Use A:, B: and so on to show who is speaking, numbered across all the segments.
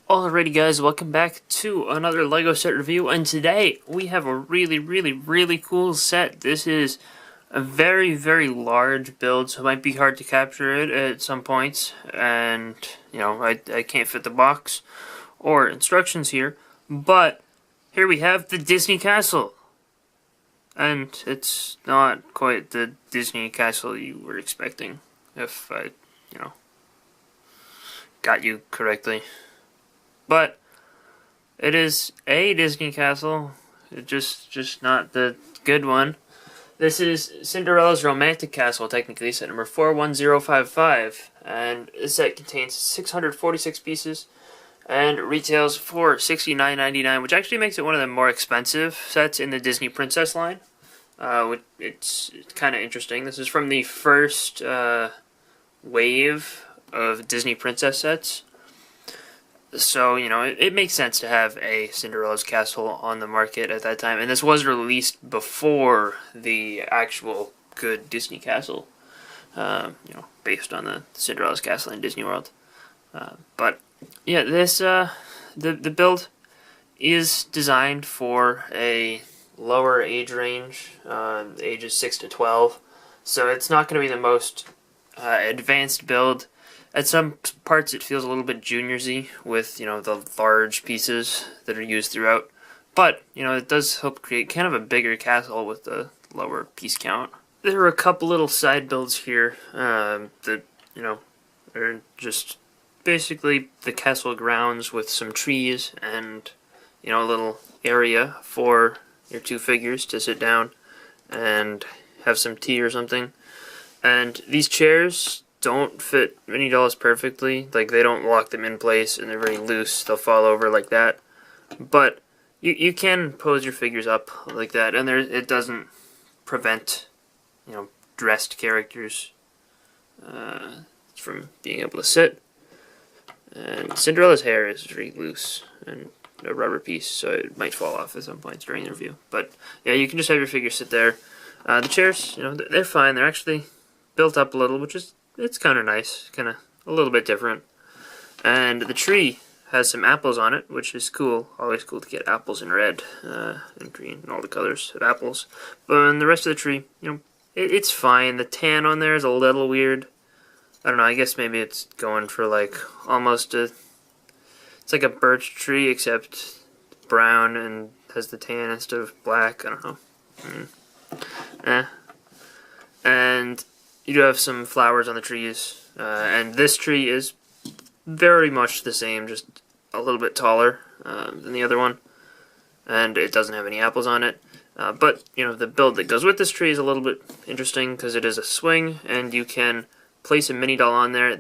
A: Alrighty guys, welcome back to another LEGO set review, and today we have a really cool set. This is a very large build, so it might be hard to capture it at some points, and you know, I can't fit the box or instructions here, but here we have the Disney Castle. And it's not quite the Disney Castle you were expecting, if I, got you correctly. But it is a Disney Castle, just not the good one. This is Cinderella's Romantic Castle, technically, set number 41055, and this set contains 646 pieces and retails for $69.99, which actually makes it one of the more expensive sets in the Disney Princess line. It's kind of interesting. This is from the first wave of Disney Princess sets. So, it makes sense to have a Cinderella's Castle on the market at that time. And this was released before the actual good Disney Castle, based on the Cinderella's Castle in Disney World. But, yeah, this, the build is designed for a lower age range, ages 6 to 12. So it's not going to be the most advanced build. At some parts it feels a little bit juniorsy with, the large pieces that are used throughout. But, it does help create kind of a bigger castle with the lower piece count. There are a couple little side builds here that, are just basically the castle grounds with some trees and, a little area for your two figures to sit down and have some tea or something. And these chairs don't fit many dolls perfectly. Like, they don't lock them in place, and they're very loose. They'll fall over like that. But you can pose your figures up like that, and it doesn't prevent, dressed characters from being able to sit. And Cinderella's hair is very loose and a rubber piece, so it might fall off at some points during the review. But yeah, you can just have your figure sit there. The chairs, they're fine. They're actually built up a little, which is it's kind of nice, kind of a little bit different. And the tree has some apples on it, which is cool. Always cool to get apples in red and green and all the colors of apples. But in the rest of the tree, it's fine. The tan on there is a little weird. I don't know. I guess maybe it's going for like almost it's like a birch tree except brown and has the tan instead of black. I don't know. And you do have some flowers on the trees, and this tree is very much the same, just a little bit taller than the other one, and it doesn't have any apples on it. But, the build that goes with this tree is a little bit interesting because it is a swing, and you can place a mini doll on there.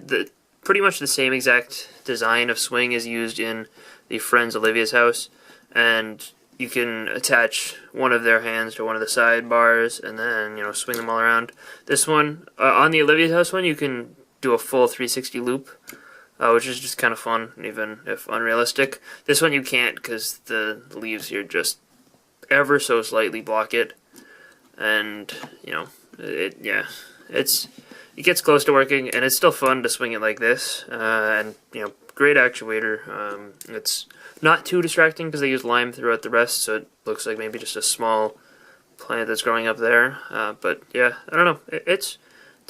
A: Pretty much the same exact design of swing is used in the Friends Olivia's house, and you can attach one of their hands to one of the sidebars and then, swing them all around. This one, on the Olivia's house one, you can do a full 360 loop, which is just kind of fun, even if unrealistic. This one you can't because the leaves here just ever so slightly block it. And, it gets close to working, and it's still fun to swing it like this. And, great actuator. It's not too distracting because they use lime throughout the rest, so it looks like maybe just a small plant that's growing up there. But yeah, I don't know. It's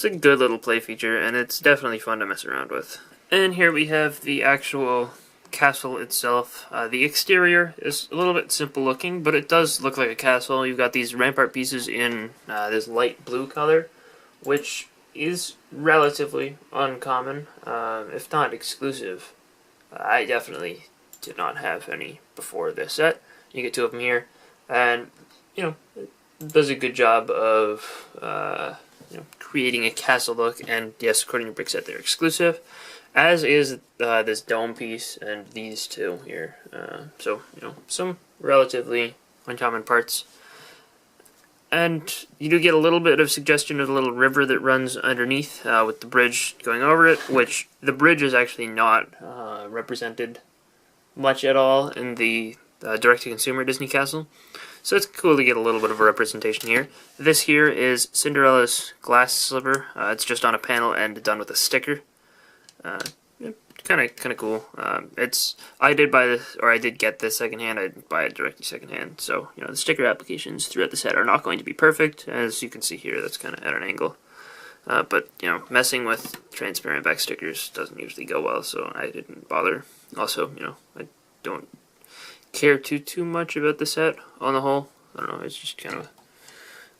A: a good little play feature, and it's definitely fun to mess around with. And here we have the actual castle itself. The exterior is a little bit simple looking, but it does look like a castle. You've got these rampart pieces in this light blue color, which is relatively uncommon, if not exclusive. I definitely did not have any before this set. You get two of them here, and it does a good job of creating a castle look. And yes, according to BrickByBrick, they're exclusive, as is this dome piece and these two here. So some relatively uncommon parts. And you do get a little bit of suggestion of a little river that runs underneath with the bridge going over it, which the bridge is actually not represented much at all in the direct-to-consumer Disney Castle. So it's cool to get a little bit of a representation here. This here is Cinderella's glass slipper. It's just on a panel and done with a sticker. kind of cool. I did buy this, or I did get this secondhand. I didn't buy it directly secondhand. So the sticker applications throughout the set are not going to be perfect, as you can see here. That's kind of at an angle. But messing with transparent back stickers doesn't usually go well, so I didn't bother. Also, I don't care too much about the set on the whole. I don't know. It's just kind of a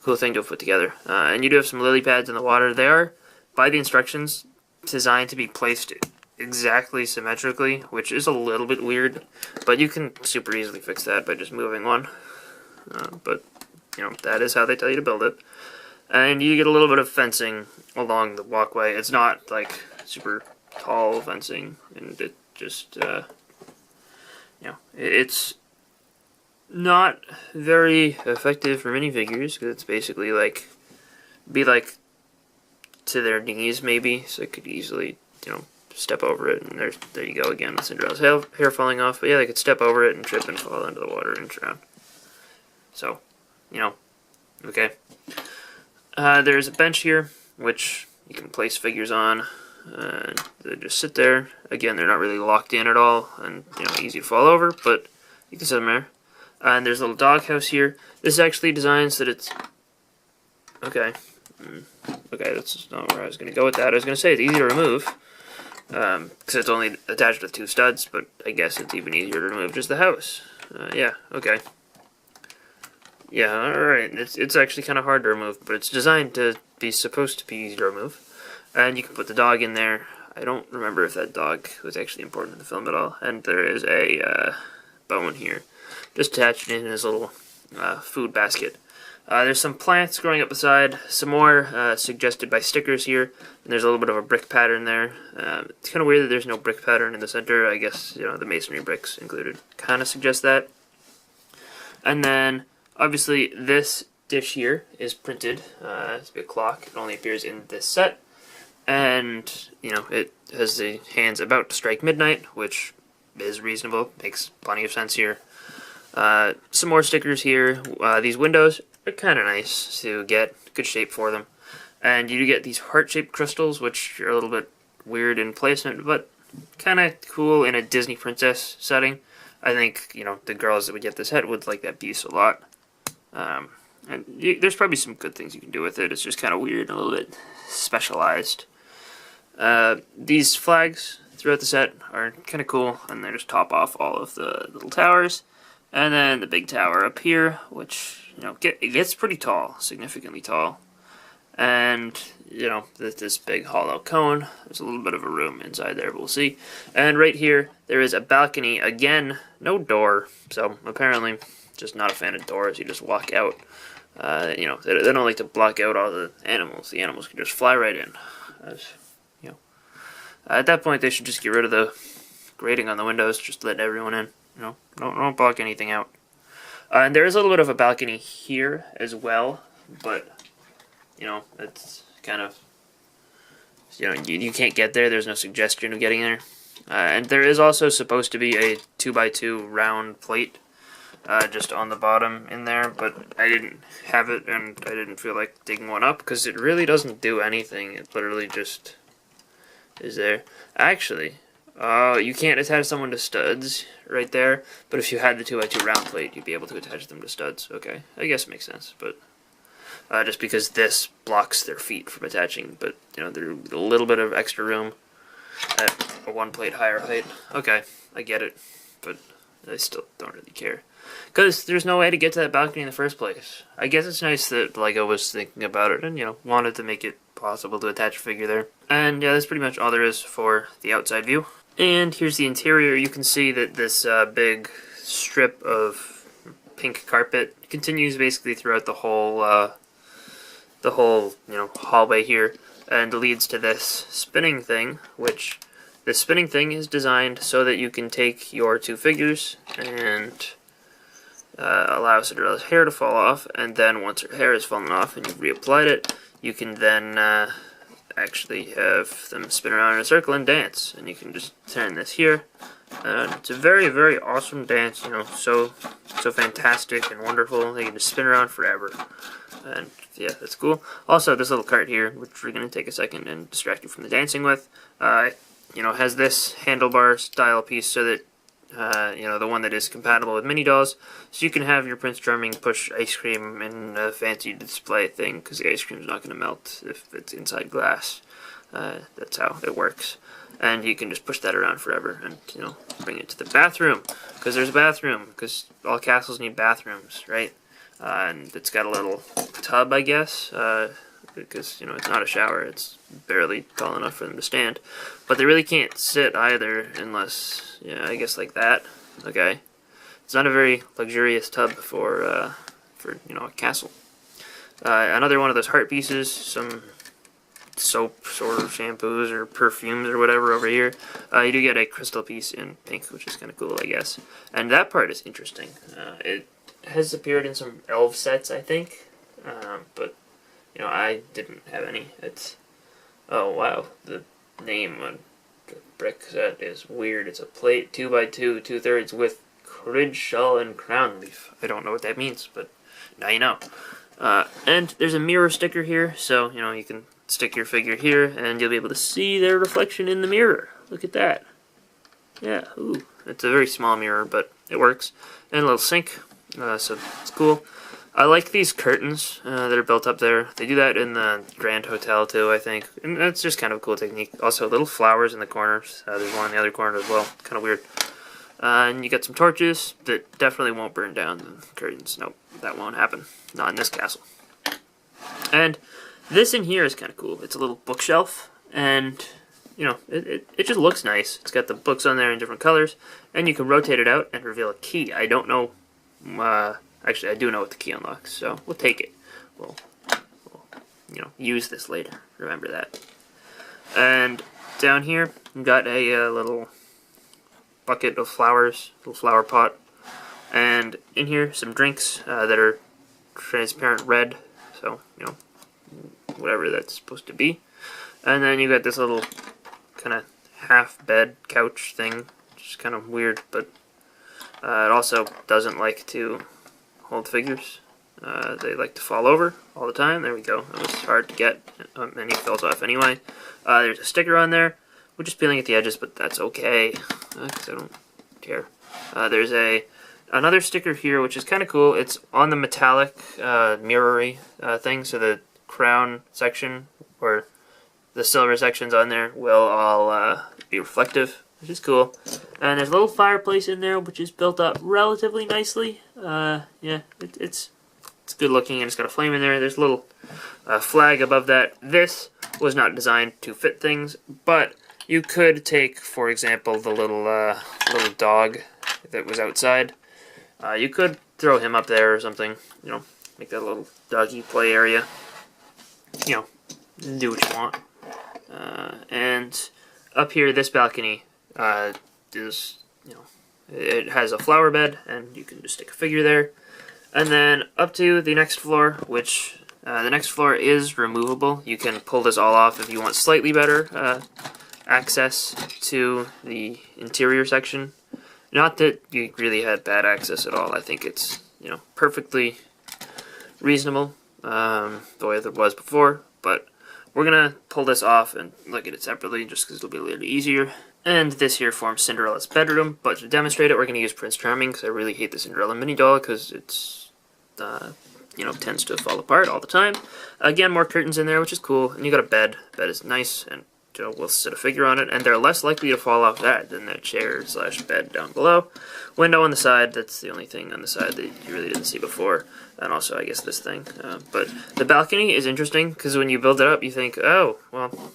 A: cool thing to put together. And you do have some lily pads in the water. They are, by the instructions, designed to be placed exactly symmetrically, which is a little bit weird, but you can super easily fix that by just moving one. But that is how they tell you to build it. And you get a little bit of fencing along the walkway. It's not like super tall fencing, and it just it's not very effective for minifigures, because it's basically be like to their knees maybe, so it could easily step over it, and there you go again with Cinderella's hair falling off. But yeah, they could step over it and trip and fall into the water and drown. So okay. There's a bench here which you can place figures on. They just sit there. Again, they're not really locked in at all, and easy to fall over, but you can set them there. And there's a little doghouse here. This is actually designed so that it's okay. Okay, that's not where I was going to go with that. I was going to say it's easy to remove, because it's only attached with 2 studs, but I guess it's even easier to remove just the house. Yeah, okay. Yeah, alright. It's actually kind of hard to remove, but it's designed to be supposed to be easy to remove. And you can put the dog in there. I don't remember if that dog was actually important in the film at all. And there is a bone here, just attached in his little food basket. There's some plants growing up the side, some more suggested by stickers here, and there's a little bit of a brick pattern there. It's kind of weird that there's no brick pattern in the center. I guess the masonry bricks included kind of suggest that. And then obviously this dish here is printed. It's a big clock. It only appears in this set, and it has the hands about to strike midnight, which is reasonable. Makes plenty of sense here. Some more stickers here. These windows are kind of nice to get. Good shape for them. And you do get these heart-shaped crystals, which are a little bit weird in placement, but kind of cool in a Disney princess setting. I think, the girls that would get this set would like that piece a lot. And there's probably some good things you can do with it. It's just kind of weird and a little bit specialized. These flags throughout the set are kind of cool, and they just top off all of the little towers. And then the big tower up here, which, it gets pretty tall, significantly tall. And, this big hollow cone. There's a little bit of a room inside there, but we'll see. And right here, there is a balcony. Again, no door, so apparently just not a fan of doors. You just walk out. They don't like to block out all the animals. The animals can just fly right in. At that point, they should just get rid of the grating on the windows. Just let everyone in. Don't block anything out. And there is a little bit of a balcony here as well, but it's kind of you can't get there. There's no suggestion of getting there. And there is also supposed to be a 2x2 round plate just on the bottom in there, but I didn't have it, and I didn't feel like digging one up because it really doesn't do anything. It literally just is there. Actually, you can't attach someone to studs right there, but if you had the 2x2 round plate, you'd be able to attach them to studs. Okay, I guess it makes sense, but just because this blocks their feet from attaching, but there's a little bit of extra room at a 1 plate higher height. Okay, I get it, but I still don't really care, because there's no way to get to that balcony in the first place. I guess it's nice that LEGO was thinking about it and wanted to make it possible to attach a figure there. And yeah, that's pretty much all there is for the outside view. And here's the interior. You can see that this big strip of pink carpet continues basically throughout the whole hallway here, and leads to this spinning thing, which the spinning thing is designed so that you can take your 2 figures and allow Cinderella's hair to fall off, and then once her hair has fallen off and you've reapplied it, you can then actually have them spin around in a circle and dance. And you can just turn this here, and it's a very, very awesome dance, so fantastic and wonderful. They can just spin around forever, and yeah, that's cool. Also, this little cart here, which we're going to take a second and distract you from the dancing with, has this handlebar style piece so that the one that is compatible with mini dolls, so you can have your Prince Charming push ice cream in a fancy display thing, because the ice cream's not going to melt if it's inside glass. That's how it works. And you can just push that around forever and, bring it to the bathroom, because there's a bathroom, because all castles need bathrooms, right? And it's got a little tub, I guess, because, it's not a shower, it's barely tall enough for them to stand. But they really can't sit either, unless, I guess like that. Okay. It's not a very luxurious tub for a castle. Another one of those heart pieces, some soaps or shampoos or perfumes or whatever over here. You do get a crystal piece in pink, which is kind of cool, I guess. And that part is interesting. It has appeared in some elf sets, I think, but I didn't have any. Oh wow, the name on the brick set is weird. It's a plate 2x2, 2/3 with ridge shell and crown leaf. I don't know what that means, but now you know. And there's a mirror sticker here, so you can stick your figure here, and you'll be able to see their reflection in the mirror. Look at that. Yeah, ooh, it's a very small mirror, but it works. And a little sink, so it's cool. I like these curtains that are built up there. They do that in the Grand Hotel too, I think. And that's just kind of a cool technique. Also, little flowers in the corners. There's one in the other corner as well. Kind of weird. And you got some torches that definitely won't burn down the curtains. Nope, that won't happen. Not in this castle. And this in here is kind of cool. It's a little bookshelf, and it just looks nice. It's got the books on there in different colors, and you can rotate it out and reveal a key. I don't know. Actually, I do know what the key unlocks, so we'll take it. We'll use this later. Remember that. And down here, we've got a little bucket of flowers, little flower pot, and in here some drinks that are transparent red. So whatever that's supposed to be. And then you got this little kind of half bed couch thing, which is kind of weird, but it also doesn't like to hold figures. They like to fall over all the time. There we go. That was hard to get, and he falls off anyway. There's a sticker on there. We're just peeling at the edges, but that's okay, because I don't care. There's another sticker here, which is kind of cool. It's on the metallic mirrory thing, so the crown section, or the silver sections on there, will all be reflective, which is cool. And there's a little fireplace in there, which is built up relatively nicely. Yeah, it's good looking, and it's got a flame in there. There's a little flag above that. This was not designed to fit things, but you could take, for example, the little dog that was outside. You could throw him up there or something, make that a little doggy play area. Do what you want. And up here, this balcony is, it has a flower bed, and you can just stick a figure there. And then up to the next floor, which the next floor is removable. You can pull this all off if you want slightly better access to the interior section. Not that you really had bad access at all. I think it's, perfectly reasonable the way it was before. But we're going to pull this off and look at it separately just because it'll be a little easier. And this here forms Cinderella's bedroom. But to demonstrate it, we're going to use Prince Charming, because I really hate the Cinderella mini doll because it's, tends to fall apart all the time. Again, more curtains in there, which is cool. And you got a bed. Bed is nice, and we'll sit a figure on it, and they're less likely to fall off that than the chair/bed down below. Window on the side, that's the only thing on the side that you really didn't see before. And also, I guess, this thing. But the balcony is interesting, because when you build it up, you think, oh, well,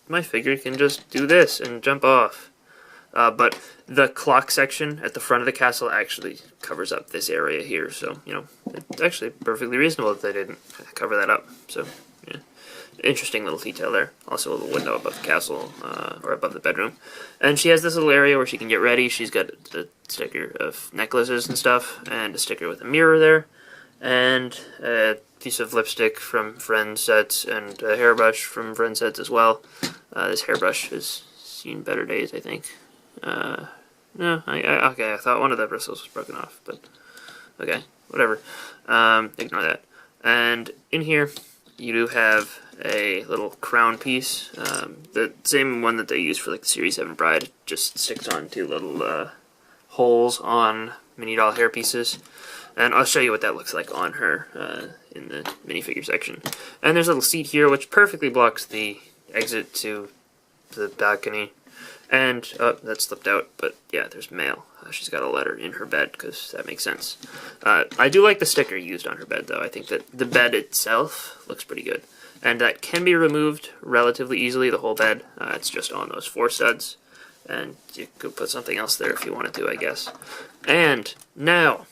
A: my figure can just do this and jump off. But the clock section at the front of the castle actually covers up this area here, so, it's actually perfectly reasonable that they didn't cover that up. So, yeah. Interesting little detail there. Also a little window above the castle, or above the bedroom. And she has this little area where she can get ready. She's got a sticker of necklaces and stuff, and a sticker with a mirror there, and a piece of lipstick from Friends sets, and a hairbrush from Friends sets as well. This hairbrush has seen better days, I think. No, okay, I thought one of the bristles was broken off, but okay, whatever. Ignore that. And in here, you do have a little crown piece, the same one that they use for like the Series 7 Bride. It just sticks on two little holes on mini doll hair pieces, and I'll show you what that looks like on her in the minifigure section. And there's a little seat here which perfectly blocks the exit to the balcony. And, oh, that slipped out, but yeah, there's mail. She's got a letter in her bed, because that makes sense. I do like the sticker used on her bed, though. I think that the bed itself looks pretty good. And that can be removed relatively easily, the whole bed. It's just on those 4 studs. And you could put something else there if you wanted to, I guess. And now,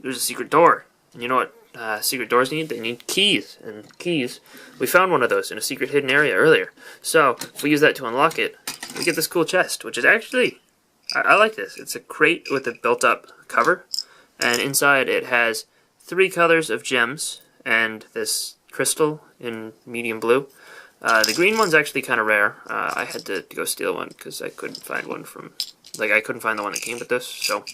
A: there's a secret door. And you know what secret doors need? They need keys. And keys, we found one of those in a secret hidden area earlier. So, if we use that to unlock it, we get this cool chest, which is actually, I like this. It's a crate with a built-up cover, and inside it has 3 colors of gems and this crystal in medium blue. The green one's actually kind of rare. I had to go steal one because I couldn't find one from, like, I couldn't find the one that came with this, so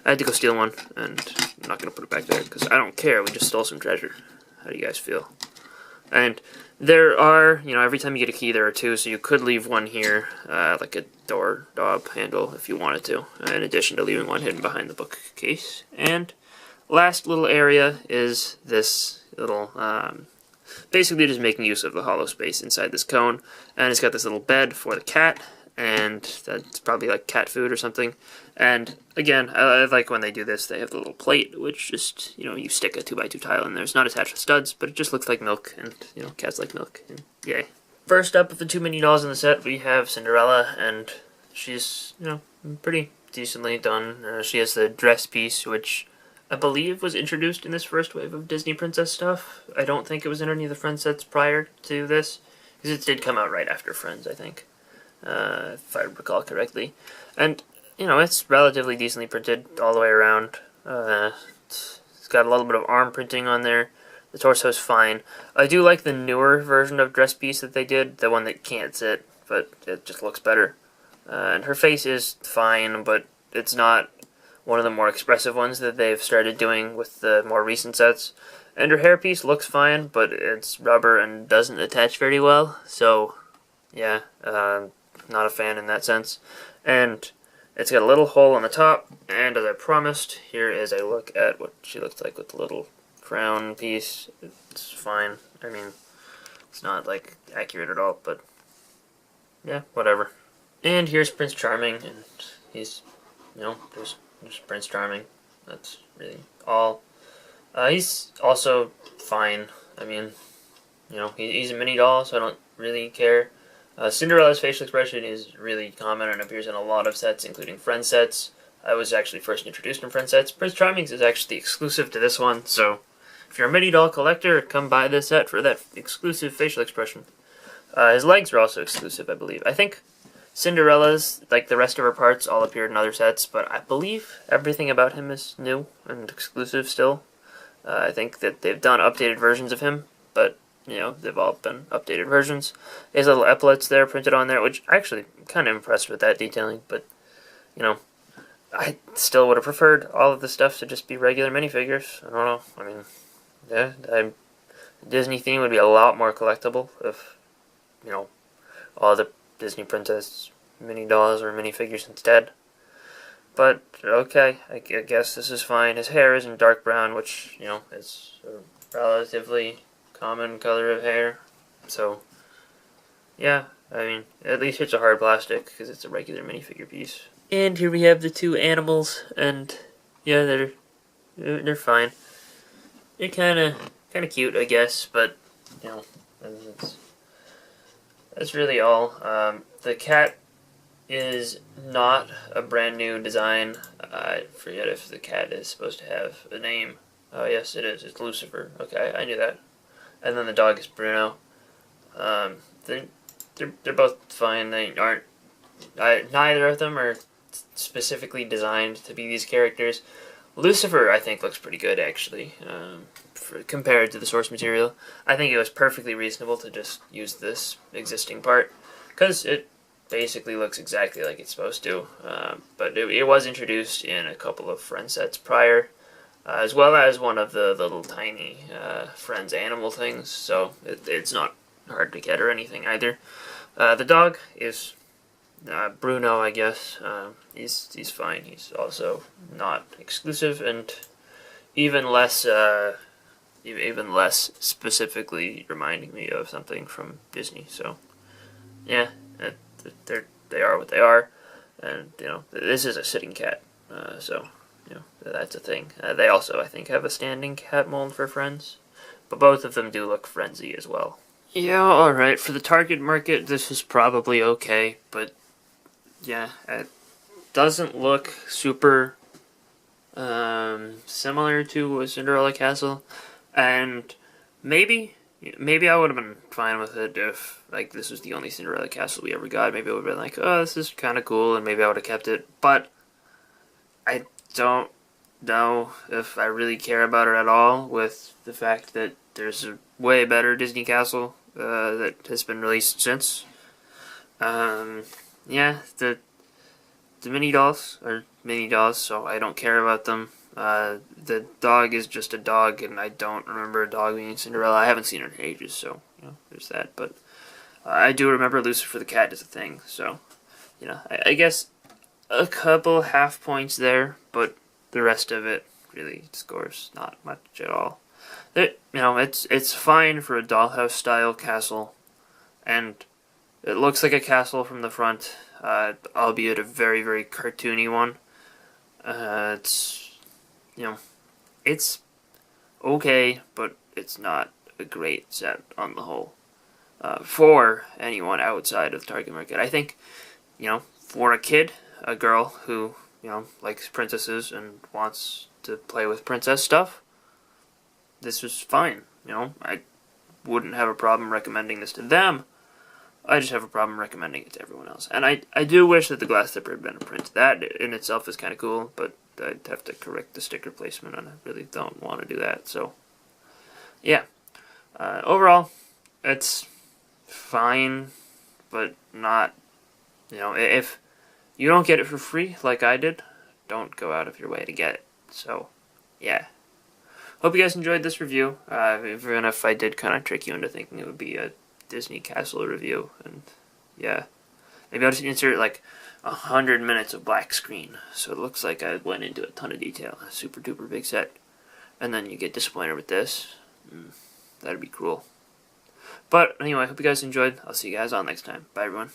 A: I had to go steal one, and I'm not going to put it back there because I don't care. We just stole some treasure. How do you guys feel? And there are, you know, every time you get a key there are 2, so you could leave one here, like a door knob handle if you wanted to, in addition to leaving one hidden behind the bookcase. And last little area is this little, basically just making use of the hollow space inside this cone, and it's got this little bed for the cat, and that's probably like cat food or something. And again, I like when they do this, they have the little plate, which just, you know, you stick a 2x2 tile in there. It's not attached with studs, but it just looks like milk, and, you know, cats like milk, and yay. First up of the 2 mini dolls in the set, we have Cinderella, and she's, you know, pretty decently done. She has the dress piece, which I believe was introduced in this first wave of Disney Princess stuff. I don't think it was in any of the Friends sets prior to this, because it did come out right after Friends, I think, if I recall correctly. And, you know, it's relatively decently printed all the way around. It's got a little bit of arm printing on there. The torso's fine. I do like the newer version of dress piece that they did, the one that can't sit, but it just looks better. And her face is fine, but it's not one of the more expressive ones that they've started doing with the more recent sets. And her hairpiece looks fine, but it's rubber and doesn't attach very well, so yeah, not a fan in that sense. And it's got a little hole on the top, and as I promised, here is a look at what she looks like with the little crown piece. It's fine. I mean, it's not, like, accurate at all, but yeah, whatever. And here's Prince Charming, and he's, you know, just Prince Charming. That's really all. He's also fine. I mean, you know, he's a mini doll, so I don't really care. Cinderella's facial expression is really common and appears in a lot of sets, including Friends sets. I was actually first introduced in Friends sets. Prince Charming's is actually exclusive to this one, so if you're a mini doll collector, come buy this set for that exclusive facial expression. His legs are also exclusive, I believe. I think Cinderella's, like the rest of her parts, all appeared in other sets, but I believe everything about him is new and exclusive still. I think that they've done updated versions of him, but you know, they've all been updated versions. There's little epaulets there printed on there, which actually I'm kind of impressed with that detailing, but, you know, I still would have preferred all of the stuff to just be regular minifigures. I don't know. I mean, yeah, Disney theme would be a lot more collectible if, you know, all the Disney Princess mini dolls or minifigures instead. But, okay, I guess this is fine. His hair is in dark brown, which, you know, is a relatively common color of hair, so yeah, I mean, at least it's a hard plastic because it's a regular minifigure piece. And here we have the 2 animals, and yeah, they're fine. They're kind of cute, I guess, but you know, that's really all. The cat is not a brand new design. I forget if the cat is supposed to have a name. Oh yes, it is. It's Lucifer. Okay, I knew that. And then the dog is Bruno. They're both fine. They aren't. Neither of them are specifically designed to be these characters. Lucifer, I think, looks pretty good actually, compared to the source material. I think it was perfectly reasonable to just use this existing part because it basically looks exactly like it's supposed to. But it was introduced in a couple of Friends sets prior. as well as one of the little tiny Friends animal things, so it's not hard to get or anything either. The dog is Bruno, I guess. He's fine. He's also not exclusive and even less specifically reminding me of something from Disney. So yeah, they are what they are, and this is a sitting cat, so that's a thing. They also, I think, have a standing cat mold for Friends, but both of them do look frenzy as well. Yeah, alright, for the target market, this is probably okay, but yeah, it doesn't look super similar to a Cinderella castle, and maybe I would have been fine with it if this was the only Cinderella castle we ever got. Maybe I would have been like, oh, this is kind of cool, and maybe I would have kept it, but I don't know if I really care about it at all, with the fact that there's a way better Disney castle that has been released since. Yeah, the mini dolls are mini dolls, so I don't care about them. The dog is just a dog, and I don't remember a dog being Cinderella. I haven't seen her in ages, so there's that. But I do remember Lucifer the cat is a thing, so I guess a couple half points there, but the rest of it really scores not much at all. It's fine for a dollhouse style castle, and it looks like a castle from the front, albeit a very, very cartoony one. It's okay, but it's not a great set on the whole. For anyone outside of the target market, I think, for a kid, a girl who likes princesses and wants to play with princess stuff, this was fine. I wouldn't have a problem recommending this to them. I just have a problem recommending it to everyone else. And I do wish that the glass slipper had been a print. That in itself is kind of cool, but I'd have to correct the sticker placement, and I really don't want to do that. So, yeah. Overall, it's fine, but not, if you don't get it for free like I did, don't go out of your way to get it. So, yeah. Hope you guys enjoyed this review, even if I did kind of trick you into thinking it would be a Disney Castle review, and yeah. Maybe I'll just insert 100 minutes of black screen, so it looks like I went into a ton of detail, a super duper big set, and then you get disappointed with this. That'd be cruel. But anyway, hope you guys enjoyed. I'll see you guys all next time. Bye, everyone.